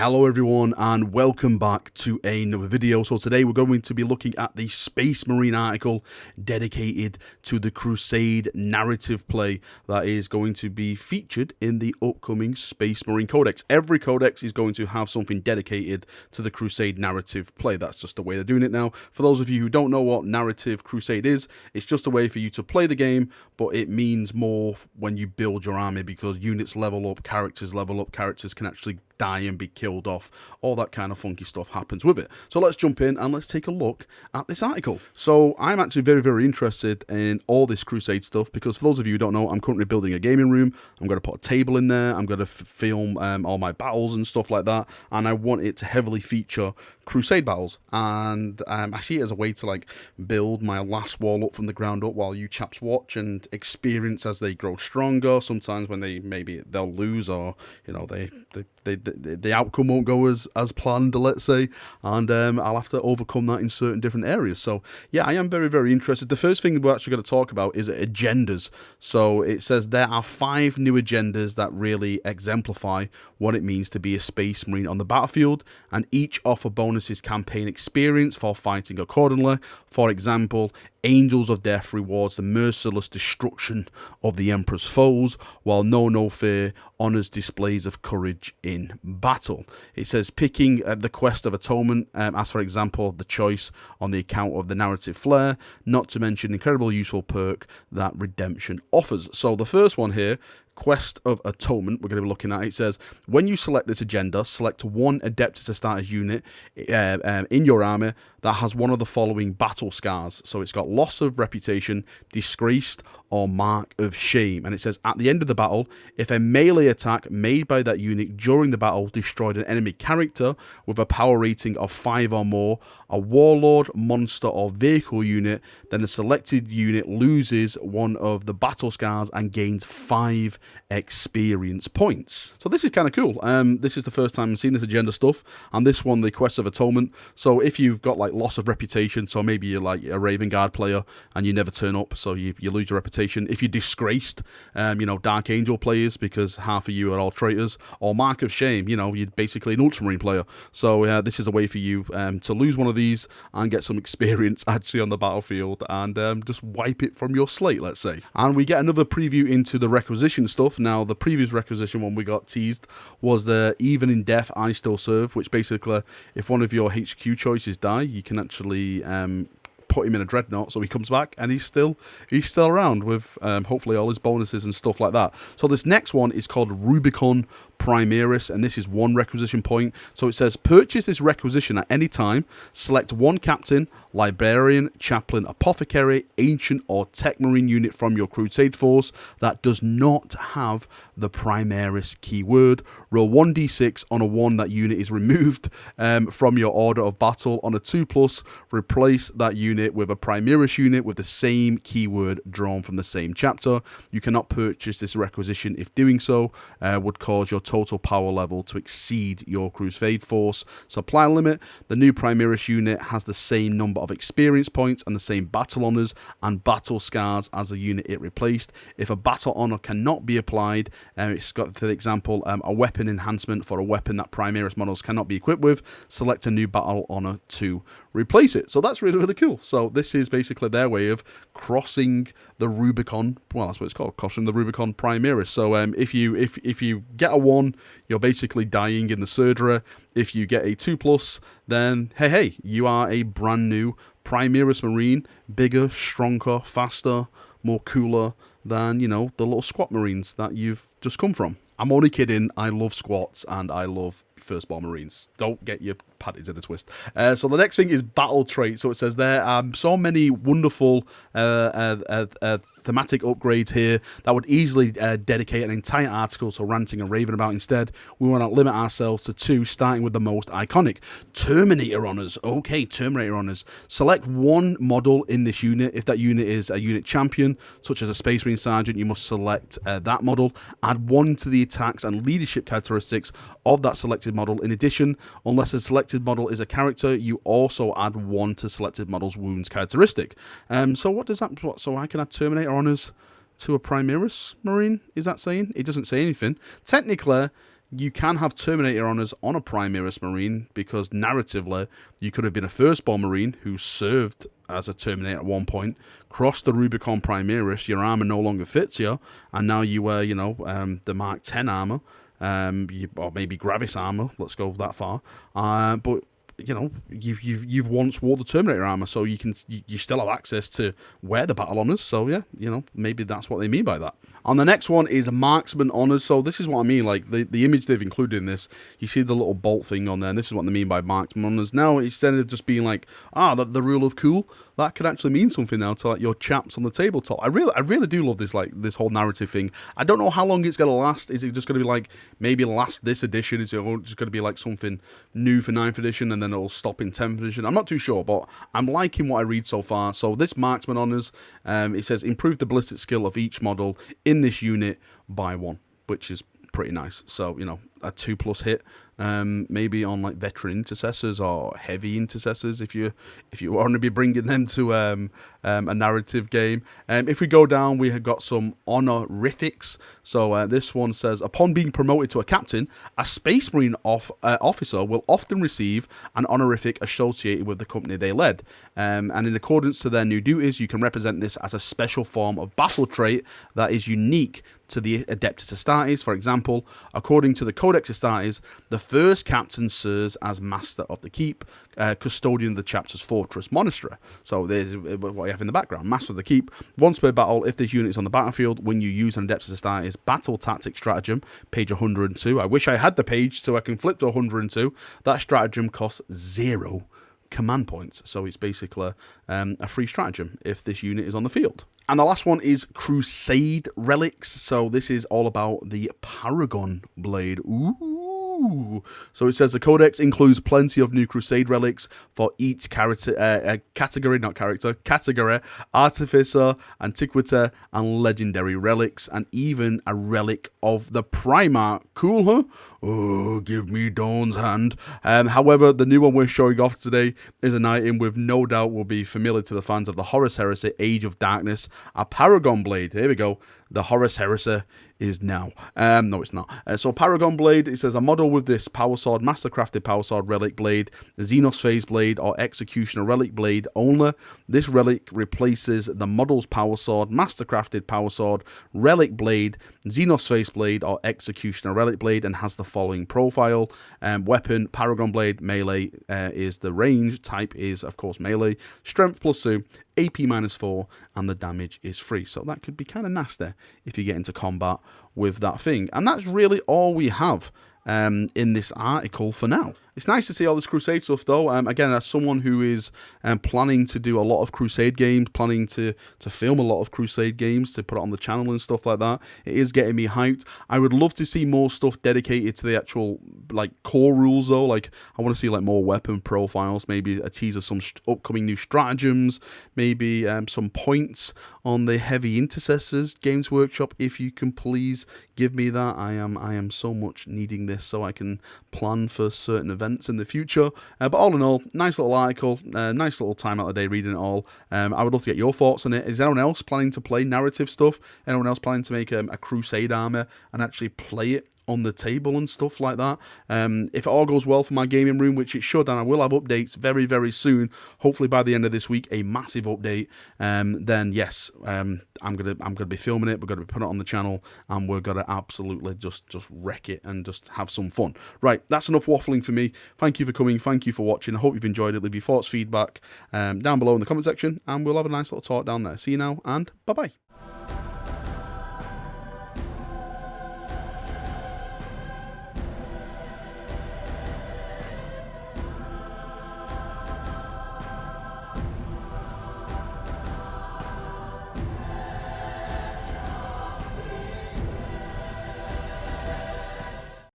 Hello everyone and welcome back to another video. So today we're going to be looking at the Space Marine article dedicated to the Crusade narrative play that is going to be featured in the upcoming Space Marine Codex. Every codex is going to have something dedicated to the Crusade narrative play. That's just the way they're doing it now. For those of you who don't know what narrative Crusade is, it's just a way for you to play the game, but it means more when you build your army because units level up, characters can actually die and be killed off. All that kind of funky stuff happens with it. So let's jump in and let's take a look at this article. So I'm actually very interested in all this Crusade stuff because for those of you who don't know, I'm currently building a gaming room. I'm going to put a table in there. I'm going to film all my battles and stuff like that, and I want it to heavily feature Crusade battles. And I see it as a way to like build my last wall up from the ground up while you chaps watch and experience as they grow stronger. Sometimes when they'll lose, or you know the outcome won't go as planned, let's say, and I'll have to overcome that in certain different areas. So yeah, I am very interested. The first thing we're actually going to talk about is agendas. So it says there are 5 new agendas that really exemplify what it means to be a Space Marine on the battlefield, and each offer bonuses campaign experience for fighting accordingly. For example, Angels of Death rewards the merciless destruction of the Emperor's foes, while No Fear honors displays of courage in battle. It says picking the quest of Atonement, as for example the choice on the account of the narrative flair, not to mention the incredible useful perk that Redemption offers. So the first one here, Quest of Atonement, we're going to be looking at. It says when you select this agenda, select one Adeptus Astartes unit in your army that has one of the following battle scars. So it's got loss of reputation, disgraced, or mark of shame. And it says at the end of the battle, if a melee attack made by that unit during the battle destroyed an enemy character with a power rating of 5 or more, a warlord, monster, or vehicle unit, then the selected unit loses one of the battle scars and gains 5 experience points. So this is kind of cool. This is the first time I've seen this agenda stuff, and this one, the Quest of Atonement. So if you've got like loss of reputation, so maybe you're like a Raven Guard player and you never turn up, so you lose your reputation. If you're disgraced, Dark Angel players, because half of you are all traitors, or Mark of Shame, you're basically an Ultramarine player. So this is a way for you to lose one of these and get some experience actually on the battlefield and just wipe it from your slate, let's say. And we get another preview into the Requisition stuff. Now, the previous Requisition one we got teased was the Even in Death I Still Serve, which basically, if one of your HQ choices die, you can actually put him in a dreadnought so he comes back and he's still around with hopefully all his bonuses and stuff like that. So this next one is called Rubicon Primaris, and this is 1 requisition point. So it says purchase this requisition at any time, select 1 captain, librarian, chaplain, apothecary, ancient, or tech marine unit from your Crusade force that does not have the Primaris keyword. Roll 1d6 on a 1 that unit is removed from your order of battle. On a 2+, replace that unit with a Primaris unit with the same keyword drawn from the same chapter. You cannot purchase this requisition if doing so would cause your total power level to exceed your Crusade force supply limit. The new Primaris unit has the same number of experience points and the same battle honors and battle scars as the unit it replaced. If a battle honor cannot be applied, it's got, for example, a weapon enhancement for a weapon that Primaris models cannot be equipped with, select a new battle honor to replace it. So that's really cool. So this is basically their way of crossing the Rubicon. Well, that's what it's called, crossing the Rubicon Primaris. So if you get a 1, you're basically dying in the surgery. If you get a 2+, then hey, you are a brand new Primaris Marine, bigger, stronger, faster, more cooler than, the little squat Marines that you've just come from. I'm only kidding. I love squats and I love Firstborn Marines. Don't get your panties in a twist. So the next thing is battle traits. So it says there are so many wonderful thematic upgrades here that would easily dedicate an entire article to ranting and raving about. Instead, we want to limit ourselves to 2, starting with the most iconic. Terminator Honors. Okay, Terminator Honors. Select 1 model in this unit. If that unit is a unit champion, such as a Space Marine Sergeant, you must select that model. Add 1 to the attacks and leadership characteristics of that selected model. In addition, unless a selected model is a character, you also add 1 to selected model's wounds characteristic. So what does that? So I can add Terminator Honors to a Primaris Marine? Is that saying? It doesn't say anything. Technically, you can have Terminator Honors on a Primaris Marine, because narratively, you could have been a Firstborn Marine who served as a Terminator at one point, crossed the Rubicon Primaris, your armor no longer fits you, and now you wear, you know, the Mark 10 armor, or maybe Gravis armor, let's go that far, but you know, you've once wore the Terminator armor, so you still have access to wear the Battle Honors. So yeah, you know, maybe that's what they mean by that. And the next one is Marksman Honors. So this is what I mean, like the image they've included in this, you see the little bolt thing on there, and this is what they mean by Marksman Honors. Now, instead of just being like, the rule of cool, that could actually mean something now to like your chaps on the tabletop. I really do love this, like this whole narrative thing. I don't know how long it's gonna last. Is it just gonna be like maybe last this edition? Is it just gonna be like something new for 9th edition and then it'll stop in 10th edition? I'm not too sure, but I'm liking what I read so far. So this Marksman Honors, it says improve the ballistic skill of each model in this unit by 1, which is pretty nice. So, you know, a 2+ hit, maybe on like veteran intercessors or heavy intercessors if you want to be bringing them to a narrative game. If we go down, we have got some honorifics. So this one says, upon being promoted to a captain, a Space Marine officer will often receive an honorific associated with the company they led, and in accordance to their new duties, you can represent this as a special form of battle trait that is unique to the Adeptus Astartes. For example, according to the Codex Astartes, the first captain serves as Master of the Keep, custodian of the chapter's fortress monastery. So there's what you have in the background, Master of the Keep. Once per battle, if this unit is on the battlefield, when you use an Adeptus Astartes battle tactic stratagem, page 102. I wish I had the page so I can flip to 102. That stratagem costs 0 command points, so it's basically a free stratagem if this unit is on the field. And the last one is Crusade relics. So this is all about the Paragon Blade. Ooh. So it says the Codex includes plenty of new Crusade relics for each category, Artificer, Antiquity, and Legendary relics, and even a relic of the Primarch. Cool, huh? Oh, give me Dawn's hand. However, the new one we're showing off today is an item with no doubt will be familiar to the fans of the Horus Heresy, Age of Darkness, a Paragon Blade. Here we go. The Horus Heresy is now. No, it's not. So Paragon Blade, it says a model with this Power Sword, Mastercrafted Power Sword Relic Blade, Xenos Phase Blade, or Executioner Relic Blade only. This relic replaces the model's Power Sword, Mastercrafted Power Sword, Relic Blade, Xenos Phase Blade, or Executioner Relic Blade, and has the following profile. Weapon, Paragon Blade, melee is the range, type is, of course, melee, strength +2, AP -4, and the damage is free. So that could be kind of nasty if you get into combat with that thing. And that's really all we have in this article for now. It's nice to see all this Crusade stuff, though. Again, as someone who is planning to do a lot of Crusade games, planning to film a lot of Crusade games, to put it on the channel and stuff like that, it is getting me hyped. I would love to see more stuff dedicated to the actual, like, core rules, though. Like, I want to see, like, more weapon profiles, maybe a teaser, some upcoming new stratagems, maybe some points on the heavy intercessors. Games Workshop, if you can please give me that. I am so much needing this so I can plan for certain events in the future. But all in all, nice little article, nice little time out of the day reading it all. I would love to get your thoughts on it. Is anyone else planning to play narrative stuff? Anyone else planning to make a Crusade armor and actually play it on the table and stuff like that? If it all goes well for my gaming room, which it should, and I will have updates very, very soon, hopefully by the end of this week, a massive update, then yes, I'm gonna be filming it, we're gonna be putting it on the channel, and we're gonna absolutely just wreck it and just have some fun. Right, that's enough waffling for me. Thank you for coming, thank you for watching. I hope you've enjoyed it. Leave your thoughts, feedback down below in the comment section, and we'll have a nice little talk down there. See you now, and bye bye.